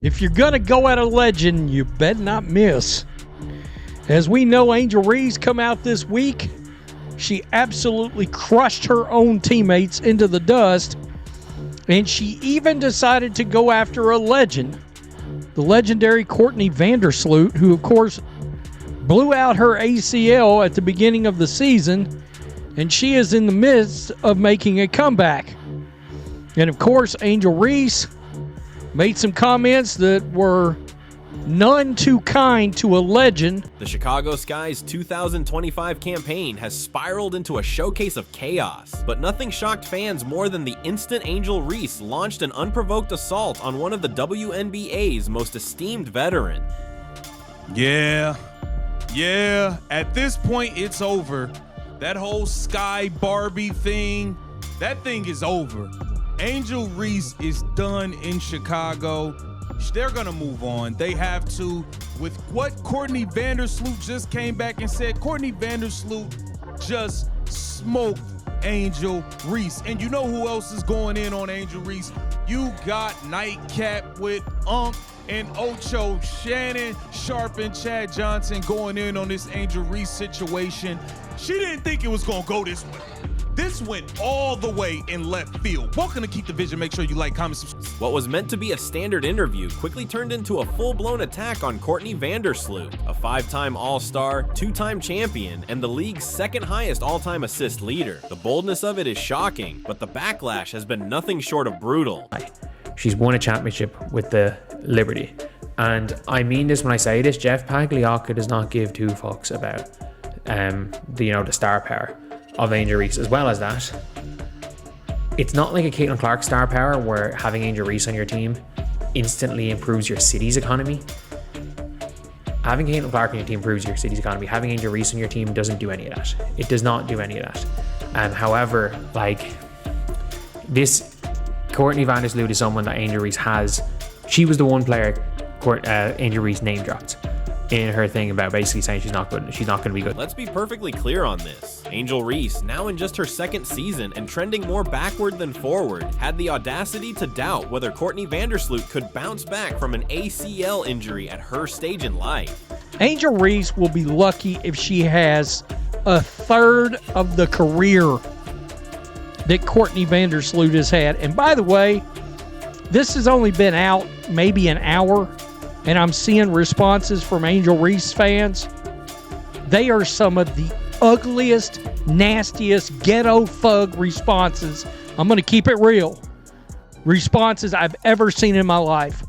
If you're going to go at a legend, you better not miss. As we know, Angel Reese come out this week. She absolutely crushed her own teammates into the dust. And she even decided to go after a legend. The legendary Courtney Vandersloot, who of course blew out her ACL at the beginning of the season. And she is in the midst of making a comeback. And of course, Angel Reese made some comments that were none too kind to a legend. The Chicago Sky's 2025 campaign has spiraled into a showcase of chaos, but nothing shocked fans more than the instant Angel Reese launched an unprovoked assault on one of the WNBA's most esteemed veteran. Yeah, at this point it's over. That whole Sky Barbie thing, that thing is over. Angel Reese is done in Chicago. They're going to move on. They have to. With what Courtney Vandersloot just came back and said, Courtney Vandersloot just smoked Angel Reese. And you know who else is going in on Angel Reese? You got Nightcap with and Ocho, Shannon Sharp and Chad Johnson going in on this Angel Reese situation. She didn't think it was going to go this way. This went all the way in left field. Welcome to Keep the Vision. Make sure you like, comment, subscribe. What was meant to be a standard interview quickly turned into a full-blown attack on Courtney Vandersloot, a 5-time All-Star, 2-time champion, and the league's second highest all-time assist leader. The boldness of it is shocking, but the backlash has been nothing short of brutal. She's won a championship with the Liberty. And I mean this when I say this, Jeff Pagliocca does not give two fucks about the star power of Angel Reese. As well as that, it's not like a Caitlin Clark star power where having Angel Reese on your team instantly improves your city's economy. Having Caitlin Clark on your team improves your city's economy. Having Angel Reese on your team doesn't do any of that. It does not do any of that. However, this Courtney Vandersloot is someone that Angel Reese has. She was the one player Angel Reese name dropped in her thing about basically saying she's not good. She's not going to be good. Let's be perfectly clear on this. Angel Reese, now in just her second season and trending more backward than forward, had the audacity to doubt whether Courtney Vandersloot could bounce back from an ACL injury at her stage in life. Angel Reese will be lucky if she has a third of the career that Courtney Vandersloot has had. And by the way, this has only been out maybe an hour, and I'm seeing responses from Angel Reese fans. They are some of the ugliest, nastiest, ghetto thug responses. I'm going to keep it real. Responses I've ever seen in my life.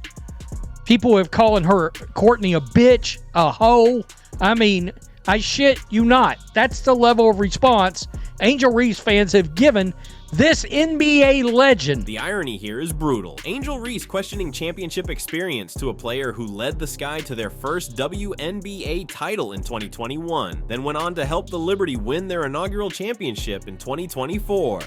People have calling her Courtney a bitch, a hoe. I mean, I shit you not. That's the level of response Angel Reese fans have given this NBA legend. The irony here is brutal. Angel Reese questioning championship experience to a player who led the Sky to their first WNBA title in 2021, then went on to help the Liberty win their inaugural championship in 2024.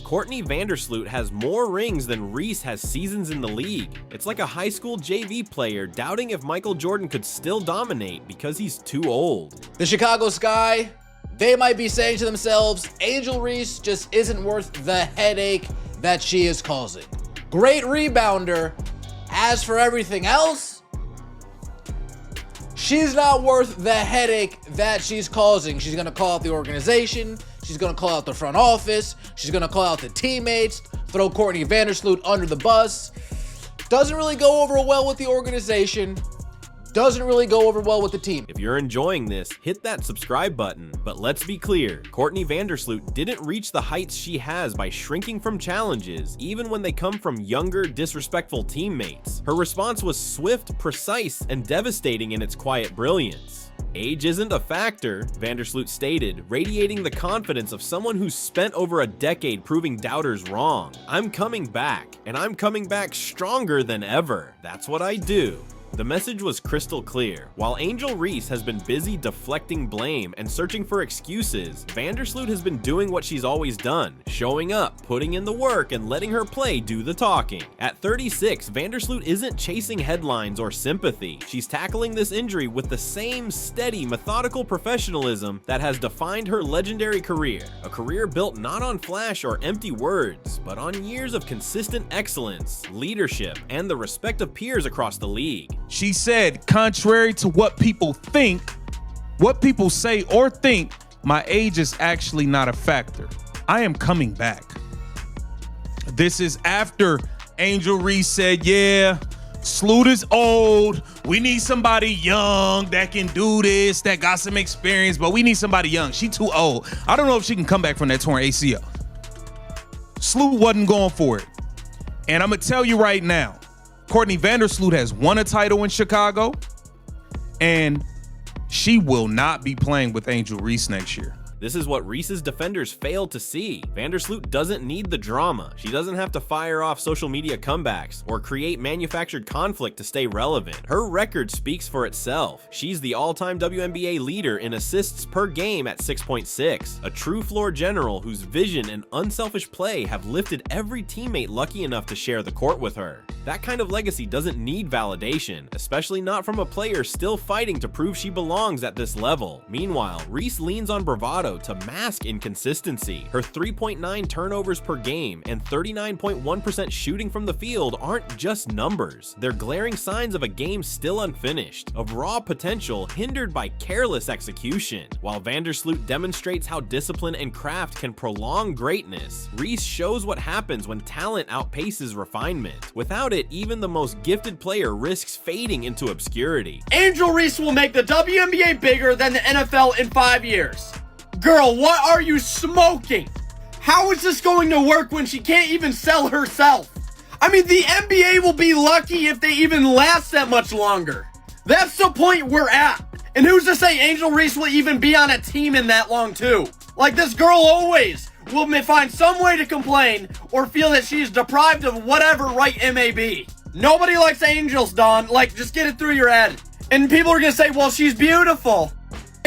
Courtney Vandersloot has more rings than Reese has seasons in the league. It's like a high school JV player doubting if Michael Jordan could still dominate because he's too old. The Chicago Sky, they might be saying to themselves, Angel Reese just isn't worth the headache that she is causing. Great rebounder. As for everything else, she's not worth the headache that she's causing. She's going to call out the organization. She's going to call out the front office. She's going to call out the teammates, throw Courtney Vandersloot under the bus. Doesn't really go over well with the organization. Doesn't really go over well with the team. If you're enjoying this, hit that subscribe button. But let's be clear, Courtney Vandersloot didn't reach the heights she has by shrinking from challenges, even when they come from younger, disrespectful teammates. Her response was swift, precise, and devastating in its quiet brilliance. Age isn't a factor, Vandersloot stated, radiating the confidence of someone who's spent over a decade proving doubters wrong. I'm coming back, and I'm coming back stronger than ever. That's what I do. The message was crystal clear. While Angel Reese has been busy deflecting blame and searching for excuses, Vandersloot has been doing what she's always done, showing up, putting in the work, and letting her play do the talking. At 36, Vandersloot isn't chasing headlines or sympathy. She's tackling this injury with the same steady, methodical professionalism that has defined her legendary career. A career built not on flash or empty words, but on years of consistent excellence, leadership, and the respect of peers across the league. She said, contrary to what people think, what people say or think, my age is actually not a factor. I am coming back. This is after Angel Reese said, yeah, Sloot is old. We need somebody young that can do this, that got some experience, but we need somebody young. She too old. I don't know if she can come back from that torn ACL. Sloot wasn't going for it. And I'm going to tell you right now, Courtney Vandersloot has won a title in Chicago, and she will not be playing with Angel Reese next year. This is what Reese's defenders failed to see. Vandersloot doesn't need the drama. She doesn't have to fire off social media comebacks or create manufactured conflict to stay relevant. Her record speaks for itself. She's the all-time WNBA leader in assists per game at 6.6, a true floor general whose vision and unselfish play have lifted every teammate lucky enough to share the court with her. That kind of legacy doesn't need validation, especially not from a player still fighting to prove she belongs at this level. Meanwhile, Reese leans on bravado to mask inconsistency. Her 3.9 turnovers per game and 39.1% shooting from the field aren't just numbers. They're glaring signs of a game still unfinished, of raw potential hindered by careless execution. While Vandersloot demonstrates how discipline and craft can prolong greatness, Reese shows what happens when talent outpaces refinement. Without it, even the most gifted player risks fading into obscurity. Angel Reese will make the WNBA bigger than the NFL in 5 years. Girl, what are you smoking? How is this going to work when she can't even sell herself? I mean, the NBA will be lucky if they even last that much longer. That's the point we're at. And who's to say Angel Reese will even be on a team in that long too? Like, this girl always will find some way to complain or feel that she's deprived of whatever right it may be. Nobody likes angels, Dawn. Like, just get it through your head. And people are gonna say, well, she's beautiful.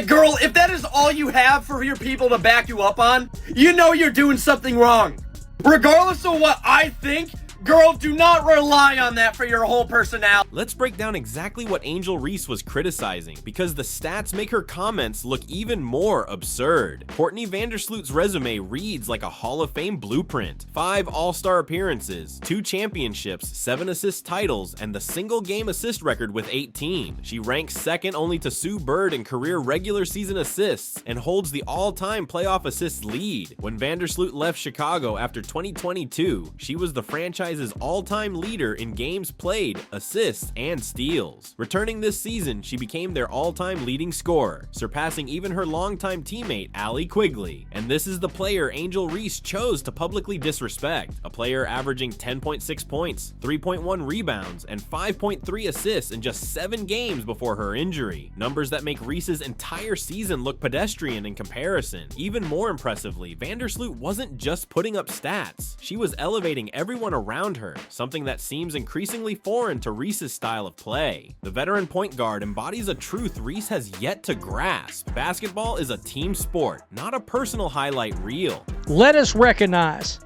Girl, if that is all you have for your people to back you up on, you know you're doing something wrong. Regardless of what I think, girl, do not rely on that for your whole personality. Let's break down exactly what Angel Reese was criticizing, because the stats make her comments look even more absurd. Courtney Vandersloot's resume reads like a Hall of Fame blueprint. 5 All-Star appearances, 2 championships, 7 assist titles, and the single game assist record with 18. She ranks second only to Sue Bird in career regular season assists and holds the all-time playoff assists lead. When Vandersloot left Chicago after 2022, she was the franchise's all-time leader in games played, assists, and steals. Returning this season, she became their all-time leading scorer, surpassing even her longtime teammate Allie Quigley. And this is the player Angel Reese chose to publicly disrespect, a player averaging 10.6 points, 3.1 rebounds, and 5.3 assists in just 7 games before her injury. Numbers that make Reese's entire season look pedestrian in comparison. Even more impressively, Vandersloot wasn't just putting up stats, she was elevating everyone around her, something that seems increasingly foreign to Reese's style of play. The veteran point guard embodies a truth Reese has yet to grasp. Basketball is a team sport, not a personal highlight reel. Let us recognize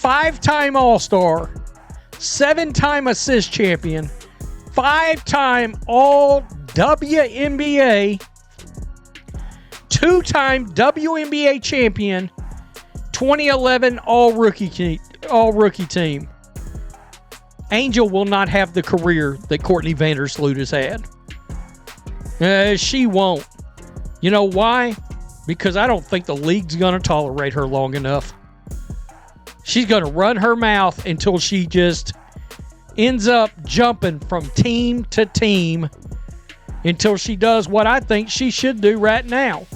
5-time All-Star, 7-time assist champion, 5-time All-WNBA, 2-time WNBA champion, 2011 All-Rookie team. Angel will not have the career that Courtney Vandersloot has had. She won't. You know why? Because I don't think the league's going to tolerate her long enough. She's going to run her mouth until she just ends up jumping from team to team until she does what I think she should do right now.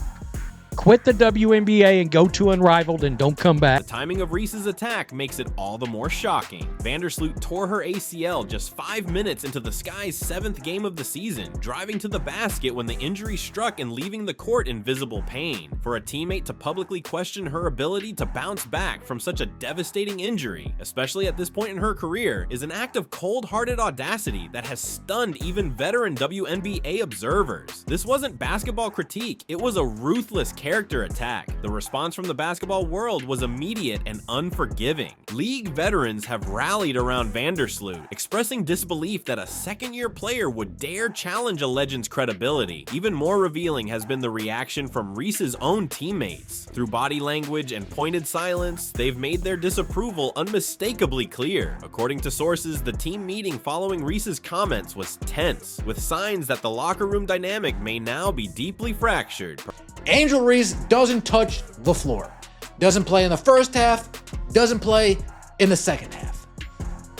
Quit the WNBA and go to Unrivaled and don't come back. The timing of Reese's attack makes it all the more shocking. Vandersloot tore her ACL just 5 minutes into the Sky's 7th game of the season, driving to the basket when the injury struck and leaving the court in visible pain. For a teammate to publicly question her ability to bounce back from such a devastating injury, especially at this point in her career, is an act of cold-hearted audacity that has stunned even veteran WNBA observers. This wasn't basketball critique, it was a ruthless character attack. The response from the basketball world was immediate and unforgiving. League veterans have rallied around Vandersloot, expressing disbelief that a second-year player would dare challenge a legend's credibility. Even more revealing has been the reaction from Reese's own teammates. Through body language and pointed silence, they've made their disapproval unmistakably clear. According to sources, the team meeting following Reese's comments was tense, with signs that the locker room dynamic may now be deeply fractured. Angel Reese doesn't touch the floor. Doesn't play in the first half, doesn't play in the second half.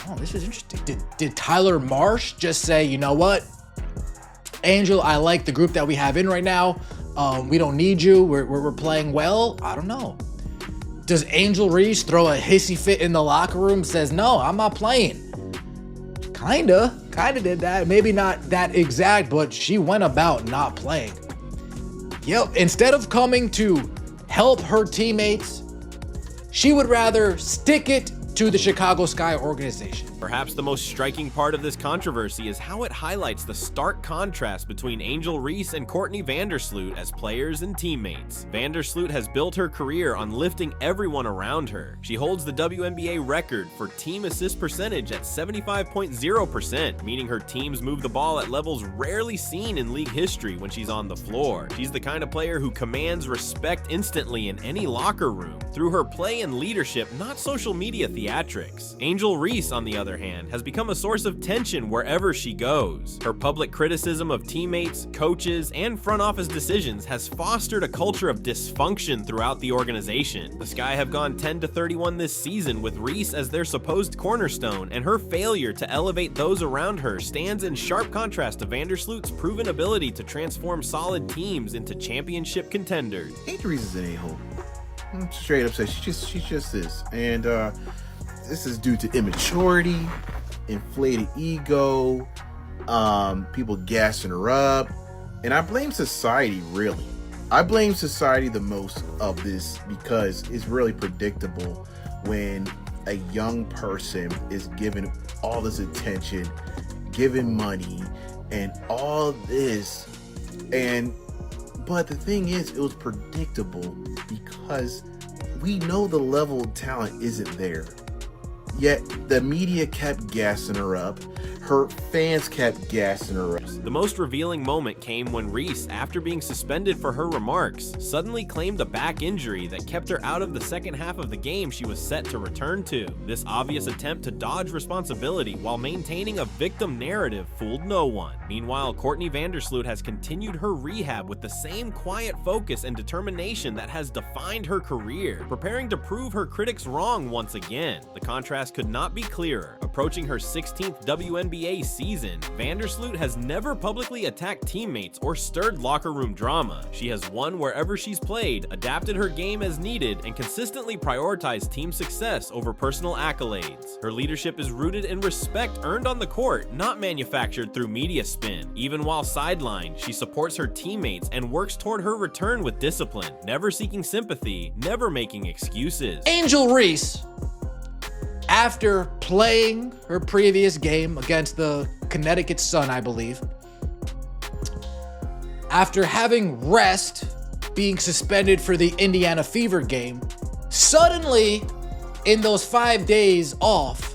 Oh, this is interesting. Did Tyler Marsh just say, you know what? Angel, I like the group that we have in right now. We don't need you. We're playing well. I don't know. Does Angel Reese throw a hissy fit in the locker room, says, no, I'm not playing? Kinda did that. Maybe not that exact, but she went about not playing. Yep, instead of coming to help her teammates, she would rather stick it to the Chicago Sky organization. Perhaps the most striking part of this controversy is how it highlights the stark contrast between Angel Reese and Courtney Vandersloot as players and teammates. Vandersloot has built her career on lifting everyone around her. She holds the WNBA record for team assist percentage at 75.0%, meaning her teams move the ball at levels rarely seen in league history when she's on the floor. She's the kind of player who commands respect instantly in any locker room, through her play and leadership, not social media theatrics. Angel Reese, on the other hand, has become a source of tension wherever she goes. Her public criticism of teammates, coaches, and front office decisions has fostered a culture of dysfunction throughout the organization. The Sky have gone 10-31 this season with Reese as their supposed cornerstone, and her failure to elevate those around her stands in sharp contrast to Vandersloot's proven ability to transform solid teams into championship contenders. Angel Reese is an a-hole. I'm straight up saying she just is, and this is due to immaturity, inflated ego, people gassing her up, and I blame society, really. I blame society the most of this because it's really predictable when a young person is given all this attention, given money, and all this, but the thing is, it was predictable because we know the level of talent isn't there. Yet the media kept gassing her up. Her fans kept gassing her up. The most revealing moment came when Reese, after being suspended for her remarks, suddenly claimed a back injury that kept her out of the second half of the game she was set to return to. This obvious attempt to dodge responsibility while maintaining a victim narrative fooled no one. Meanwhile, Courtney Vandersloot has continued her rehab with the same quiet focus and determination that has defined her career, preparing to prove her critics wrong once again. The contrast could not be clearer. Approaching her 16th WNBA season, Vandersloot has never publicly attacked teammates or stirred locker room drama. She has won wherever she's played, adapted her game as needed, and consistently prioritized team success over personal accolades. Her leadership is rooted in respect earned on the court, not manufactured through media spin. Even while sidelined, she supports her teammates and works toward her return with discipline, never seeking sympathy, never making excuses. Angel Reese, after playing her previous game against the Connecticut Sun, I believe, after having rest, being suspended for the Indiana Fever game, suddenly, in those 5 days off,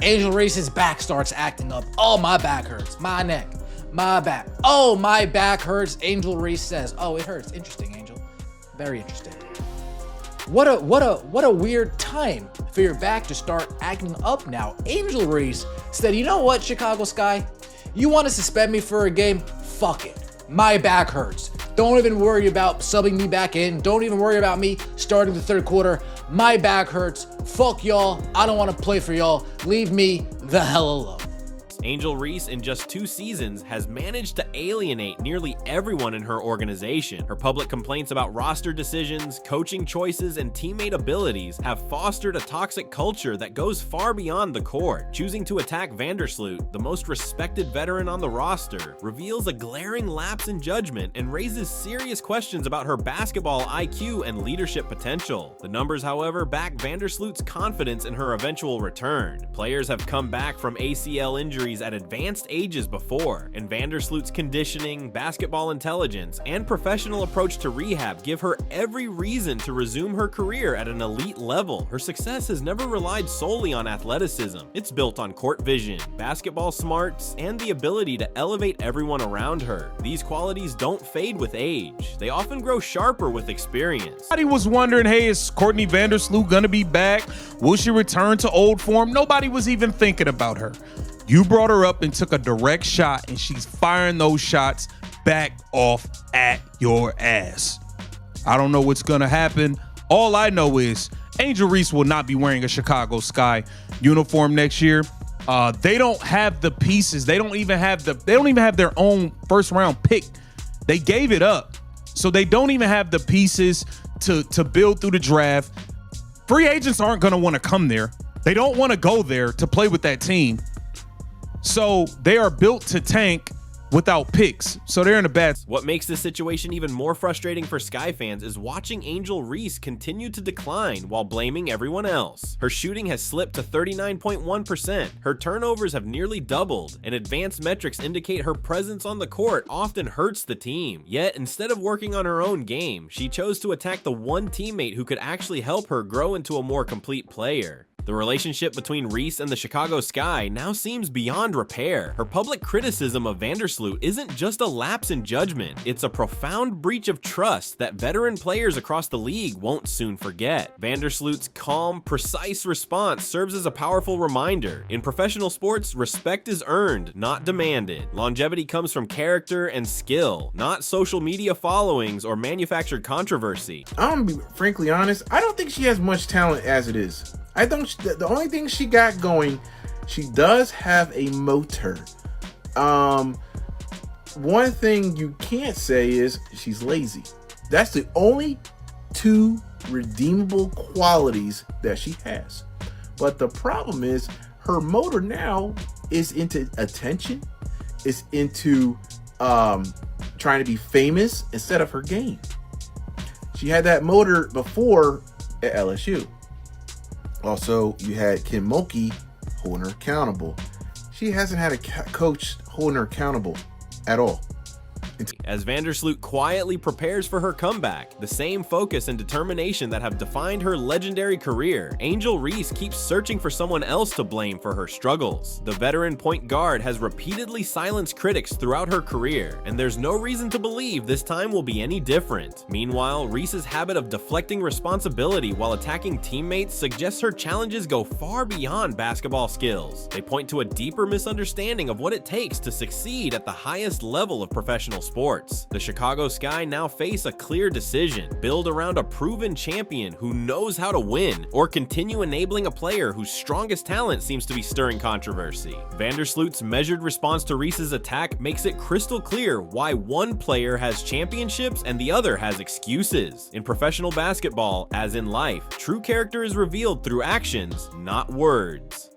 Angel Reese's back starts acting up. Oh, my back hurts. My neck. My back. Oh, my back hurts. Angel Reese says, oh, it hurts. Interesting, Angel. Very interesting. What a weird time for your back to start acting up now. Angel Reese said, you know what, Chicago Sky? You want to suspend me for a game? Fuck it. My back hurts. Don't even worry about subbing me back in. Don't even worry about me starting the third quarter. My back hurts. Fuck y'all. I don't want to play for y'all. Leave me the hell alone. Angel Reese, in just 2 seasons, has managed to alienate nearly everyone in her organization. Her public complaints about roster decisions, coaching choices, and teammate abilities have fostered a toxic culture that goes far beyond the court. Choosing to attack Vandersloot, the most respected veteran on the roster, reveals a glaring lapse in judgment and raises serious questions about her basketball IQ and leadership potential. The numbers, however, back Vandersloot's confidence in her eventual return. Players have come back from ACL injuries at advanced ages before, and Vandersloot's conditioning, basketball intelligence, and professional approach to rehab give her every reason to resume her career at an elite level. Her success has never relied solely on athleticism. It's built on court vision, basketball smarts, and the ability to elevate everyone around her. These qualities don't fade with age. They often grow sharper with experience. Nobody was wondering, hey, is Courtney Vandersloot gonna be back? Will she return to old form? Nobody was even thinking about her. You brought her up and took a direct shot, and she's firing those shots back off at your ass. I don't know what's gonna happen. All I know is Angel Reese will not be wearing a Chicago Sky uniform next year. They don't have the pieces. They don't even have their own first round pick. They gave it up. So they don't even have the pieces to build through the draft. Free agents aren't going to want to come there. They don't want to go there to play with that team. So they are built to tank without picks. So they're in a bad. What makes this situation even more frustrating for Sky fans is watching Angel Reese continue to decline while blaming everyone else. Her shooting has slipped to 39.1%. Her turnovers have nearly doubled, and advanced metrics indicate her presence on the court often hurts the team. Yet, instead of working on her own game, she chose to attack the one teammate who could actually help her grow into a more complete player. The relationship between Reese and the Chicago Sky now seems beyond repair. Her public criticism of Vandersloot isn't just a lapse in judgment, it's a profound breach of trust that veteran players across the league won't soon forget. Vandersloot's calm, precise response serves as a powerful reminder. In professional sports, respect is earned, not demanded. Longevity comes from character and skill, not social media followings or manufactured controversy. I'm gonna be frankly honest, I don't think she has much talent as it is. I think the only thing she got going, she does have a motor. One thing you can't say is she's lazy. That's the only 2 redeemable qualities that she has. But the problem is her motor now is into attention. It's into trying to be famous instead of her game. She had that motor before at LSU. Also, you had Kim Mulkey holding her accountable. She hasn't had a coach holding her accountable at all. As Vandersloot quietly prepares for her comeback, the same focus and determination that have defined her legendary career, Angel Reese keeps searching for someone else to blame for her struggles. The veteran point guard has repeatedly silenced critics throughout her career, and there's no reason to believe this time will be any different. Meanwhile, Reese's habit of deflecting responsibility while attacking teammates suggests her challenges go far beyond basketball skills. They point to a deeper misunderstanding of what it takes to succeed at the highest level of professional sports. The Chicago Sky now face a clear decision: build around a proven champion who knows how to win, or continue enabling a player whose strongest talent seems to be stirring controversy. Vandersloot's measured response to Reese's attack makes it crystal clear why one player has championships and the other has excuses. In professional basketball, as in life, true character is revealed through actions, not words.